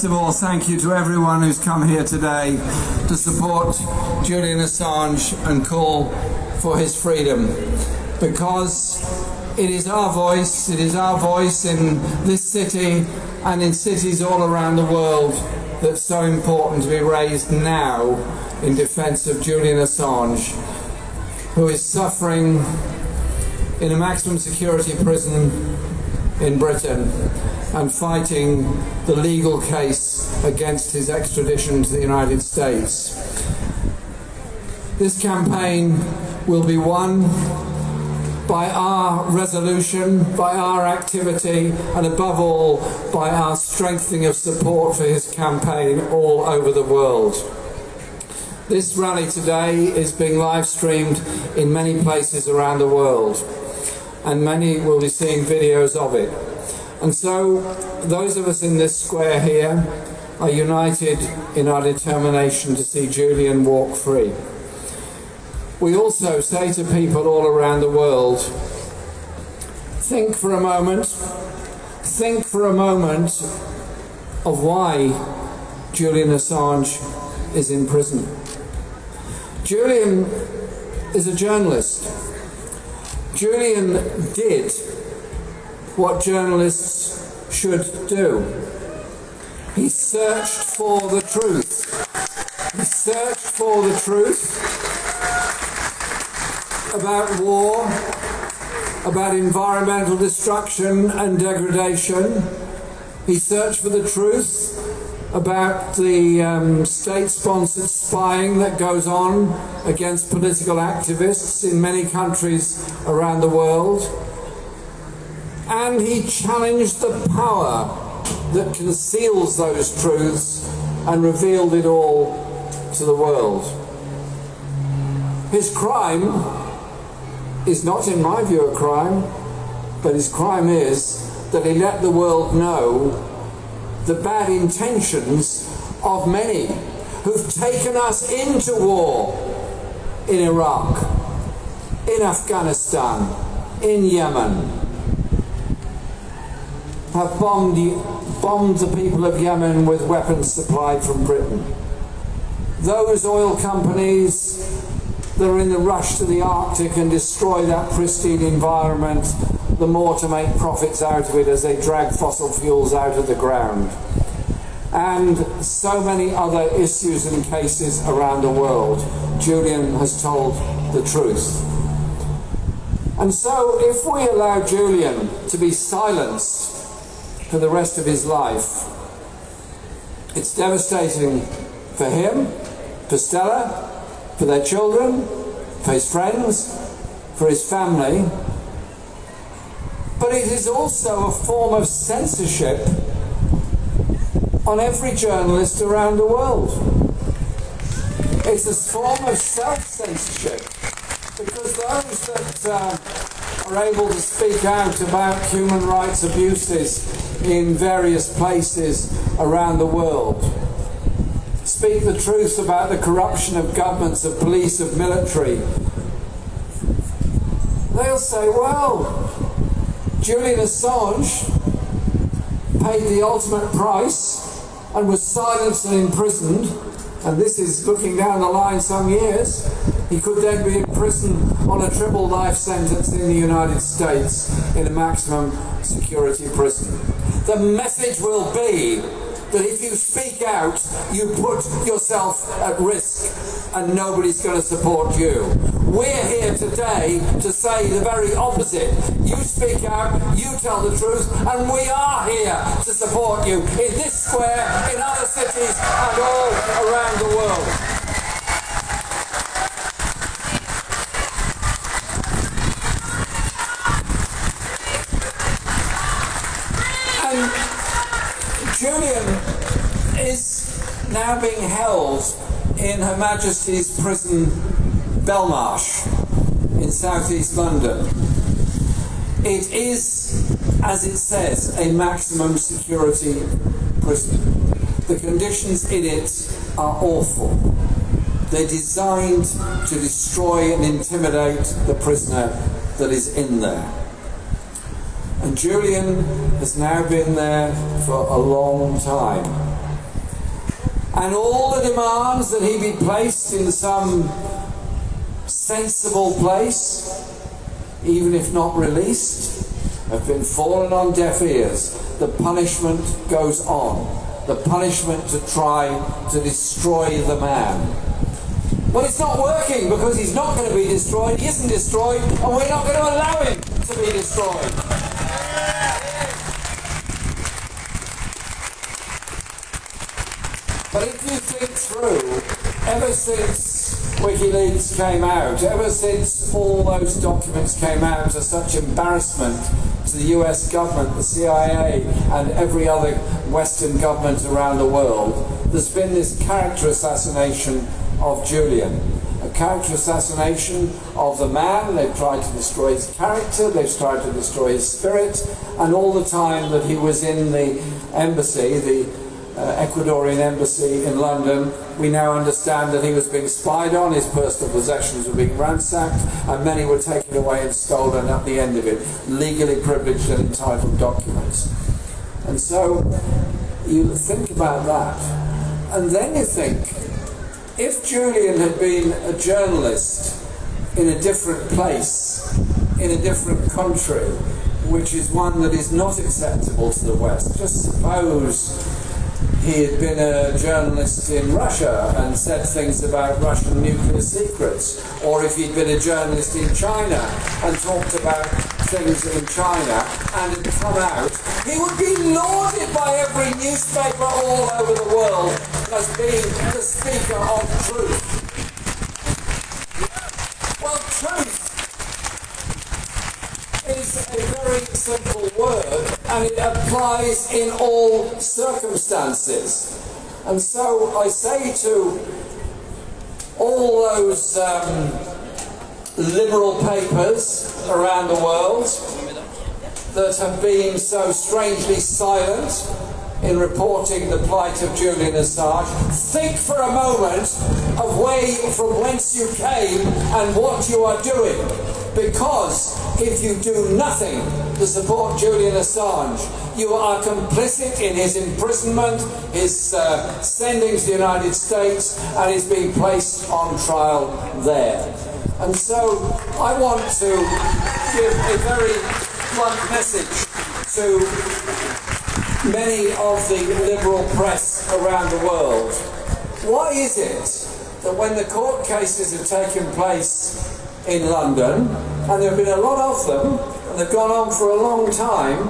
First of all, thank you to everyone who's come here today to support Julian Assange and call for his freedom, because it is our voice in this city and in cities all around the world that's so important to be raised now in defence of Julian Assange, who is suffering in a maximum security prison in Britain and fighting the legal case against his extradition to the United States. This campaign will be won by our resolution, by our activity, and above all, by our strengthening of support for his campaign all over the world. This rally today is being live streamed in many places around the world, and many will be seeing videos of it. And so, those of us in this square here are united in our determination to see Julian walk free. We also say to people all around the world, think for a moment of why Julian Assange is in prison. Julian is a journalist. Julian did what journalists should do. He searched for the truth. He searched for the truth about war, about environmental destruction and degradation. He searched for the truth about the state-sponsored spying that goes on against political activists in many countries around the world. And he challenged the power that conceals those truths and revealed it all to the world. His crime is not, in my view, a crime, but his crime is that he let the world know the bad intentions of many who've taken us into war in Iraq, in Afghanistan, in Yemen, have bombed the people of Yemen with weapons supplied from Britain. Those oil companies that are in the rush to the Arctic and destroy that pristine environment, the more to make profits out of it as they drag fossil fuels out of the ground. And so many other issues and cases around the world. Julian has told the truth. And so if we allow Julian to be silenced for the rest of his life, it's devastating for him, for Stella, for their children, for his friends, for his family. But it is also a form of censorship on every journalist around the world. It's a form of self-censorship, because those that are able to speak out about human rights abuses in various places around the world, speak the truth about the corruption of governments, of police, of military, they'll say, well, Julian Assange paid the ultimate price and was silenced and imprisoned, and this is looking down the line some years. He could then be in prison on a triple life sentence in the United States in a maximum security prison. The message will be that if you speak out, you put yourself at risk and nobody's going to support you. We're here today to say the very opposite. You speak out, you tell the truth, and we are here to support you in this square, in other cities, and all around the world. Julian is now being held in Her Majesty's prison Belmarsh in southeast London. It is, as it says, a maximum security prison. The conditions in it are awful. They're designed to destroy and intimidate the prisoner that is in there. And Julian has now been there for a long time. And all the demands that he be placed in some sensible place, even if not released, have been fallen on deaf ears. The punishment goes on. The punishment to try to destroy the man. Well, it's not working because he's not going to be destroyed. He isn't destroyed, and we're not going to allow him to be destroyed. But if you think through, ever since WikiLeaks came out, ever since all those documents came out to such embarrassment to the US government, the CIA, and every other Western government around the world, there's been this character assassination of Julian. A character assassination of the man. They've tried to destroy his character, they've tried to destroy his spirit, and all the time that he was in the embassy, the Ecuadorian embassy in London, we now understand that he was being spied on, his personal possessions were being ransacked, and many were taken away and stolen at the end of it, legally privileged and entitled documents. And so you think about that, and then you think, if Julian had been a journalist in a different place, in a different country, which is one that is not acceptable to the West, just suppose he had been a journalist in Russia and said things about Russian nuclear secrets, or if he'd been a journalist in China and talked about things in China and had come out, he would be lauded by every newspaper all over the world as being the speaker of truth. Well, truth is a very simple word, and it applies in all circumstances. And so I say to all those liberal papers around the world that have been so strangely silent in reporting the plight of Julian Assange, think for a moment of from whence you came and what you are doing. Because if you do nothing to support Julian Assange, you are complicit in his imprisonment, his sending to the United States, and his being placed on trial there. And so I want to give a very blunt message to many of the liberal press around the world. Why is it that when the court cases have taken place in London, and there have been a lot of them, and they've gone on for a long time,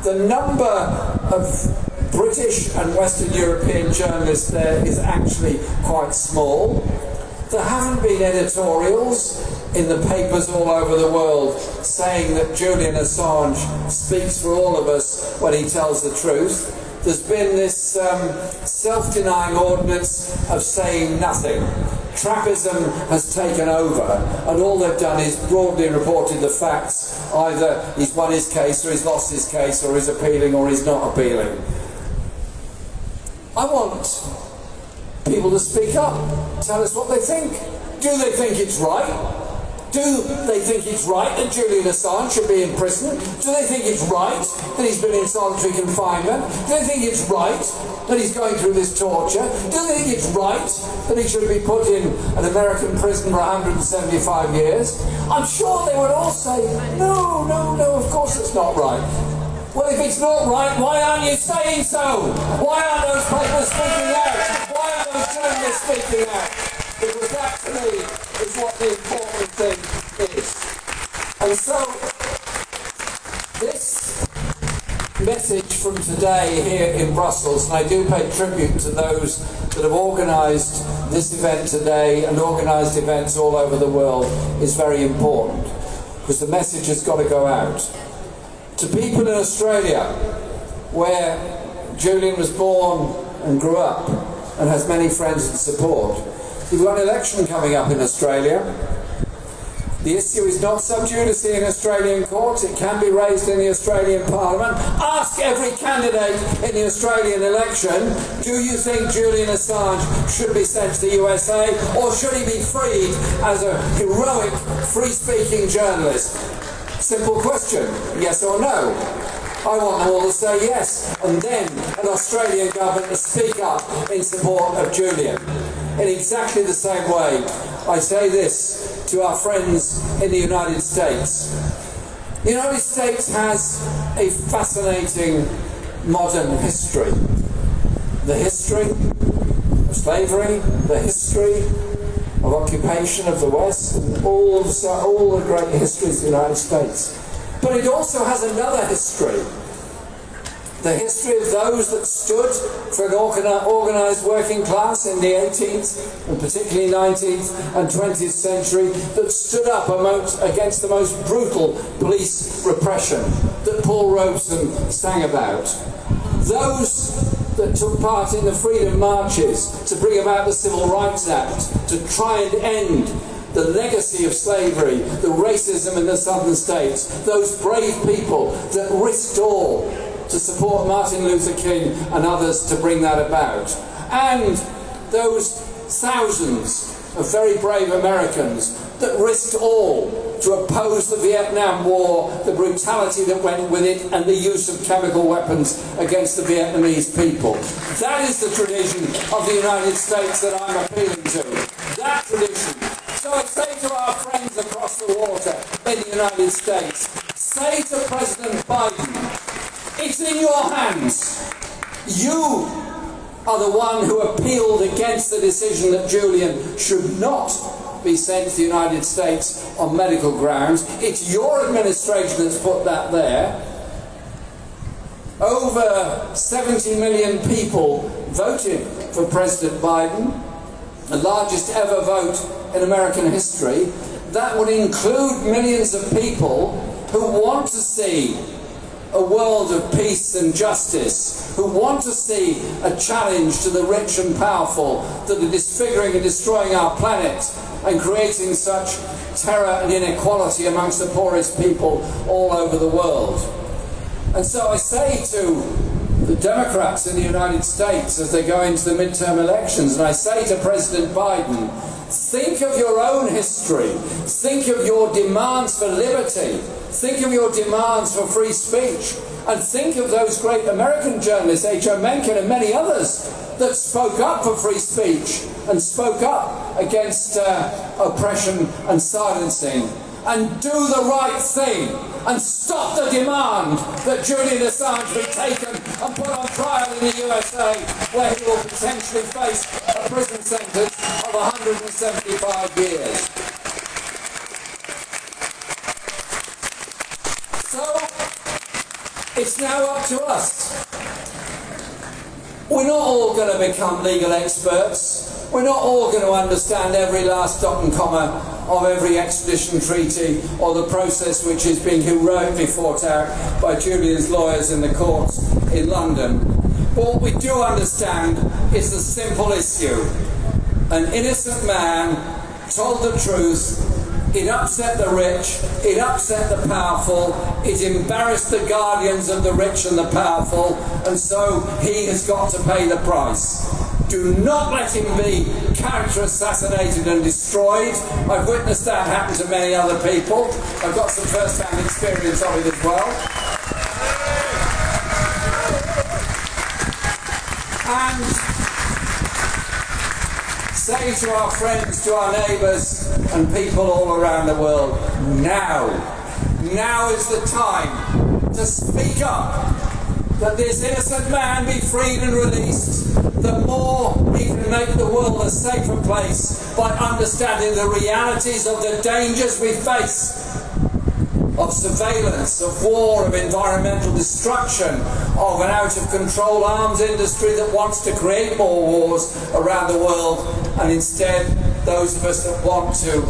the number of British and Western European journalists there is actually quite small? There haven't been editorials in the papers all over the world saying that Julian Assange speaks for all of us when he tells the truth. There's been this self-denying ordinance of saying nothing. Trappism has taken over, and all they've done is broadly reported the facts. Either he's won his case, or he's lost his case, or he's appealing, or he's not appealing. I want people to speak up, tell us what they think. Do they think it's right? Do they think it's right that Julian Assange should be in prison? Do they think it's right that he's been in solitary confinement? Do they think it's right that he's going through this torture? Do they think it's right that he should be put in an American prison for 175 years? I'm sure they would all say, no, no, no, of course it's not right. Well, if it's not right, why aren't you saying so? Why aren't those papers speaking out? Why aren't those journalists speaking out? Because that, to me, is what the important thing is. And so, this message from today here in Brussels, and I do pay tribute to those that have organised this event today and organised events all over the world, is very important, because the message has got to go out. To people in Australia, where Julian was born and grew up and has many friends and support, we've got an election coming up in Australia. The issue is not sub judice in Australian courts. It can be raised in the Australian Parliament. Ask every candidate in the Australian election, do you think Julian Assange should be sent to the USA, or should he be freed as a heroic, free-speaking journalist? Simple question, yes or no? I want them all to say yes, and then an Australian government to speak up in support of Julian. In exactly the same way, I say this to our friends in the United States. The United States has a fascinating modern history. The history of slavery, the history of occupation of the West, and all the great histories of the United States. But it also has another history. The history of those that stood for an organised working class in the 18th and particularly 19th and 20th century, that stood up against the most brutal police repression that Paul Robeson sang about. Those that took part in the freedom marches to bring about the Civil Rights Act, to try and end the legacy of slavery, the racism in the southern states, those brave people that risked all to support Martin Luther King and others to bring that about. And those thousands of very brave Americans that risked all to oppose the Vietnam War, the brutality that went with it, and the use of chemical weapons against the Vietnamese people. That is the tradition of the United States that I'm appealing to. That tradition. So I say to our friends across the water in the United States, say to President Biden, it's in your hands. You are the one who appealed against the decision that Julian should not be sent to the United States on medical grounds. It's your administration that's put that there. Over 70 million people voted for President Biden, the largest ever vote in American history. That would include millions of people who want to see a world of peace and justice, who want to see a challenge to the rich and powerful that are disfiguring and destroying our planet and creating such terror and inequality amongst the poorest people all over the world. And so I say to the Democrats in the United States as they go into the midterm elections, and I say to President Biden, think of your own history, think of your demands for liberty, think of your demands for free speech, and think of those great American journalists, H.O. Mencken and many others, that spoke up for free speech and spoke up against oppression and silencing, and do the right thing and stop the demand that Julian Assange be taken and put on trial in the USA, where he will potentially face a prison sentence of 175 years. So, it's now up to us. We're not all going to become legal experts. We're not all going to understand every last dot and comma of every extradition treaty or the process which is being heroically fought out by Julian's lawyers in the courts in London. But what we do understand is the simple issue. An innocent man told the truth. It upset the rich, it upset the powerful, it embarrassed the guardians of the rich and the powerful, and so he has got to pay the price. Do not let him be character assassinated and destroyed. I've witnessed that happen to many other people. I've got some first-hand experience of it as well. And say to our friends, to our neighbours and people all around the world, now is the time to speak up, that this innocent man be freed and released, the more he can make the world a safer place by understanding the realities of the dangers we face, of surveillance, of war, of environmental destruction, of an out-of-control arms industry that wants to create more wars around the world, and instead those of us that want to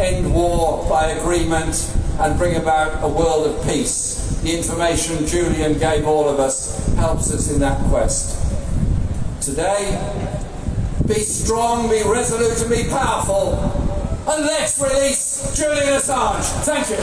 end war by agreement and bring about a world of peace. The information Julian gave all of us helps us in that quest. Today, be strong, be resolute and be powerful, and let's release Julian Assange. Thank you.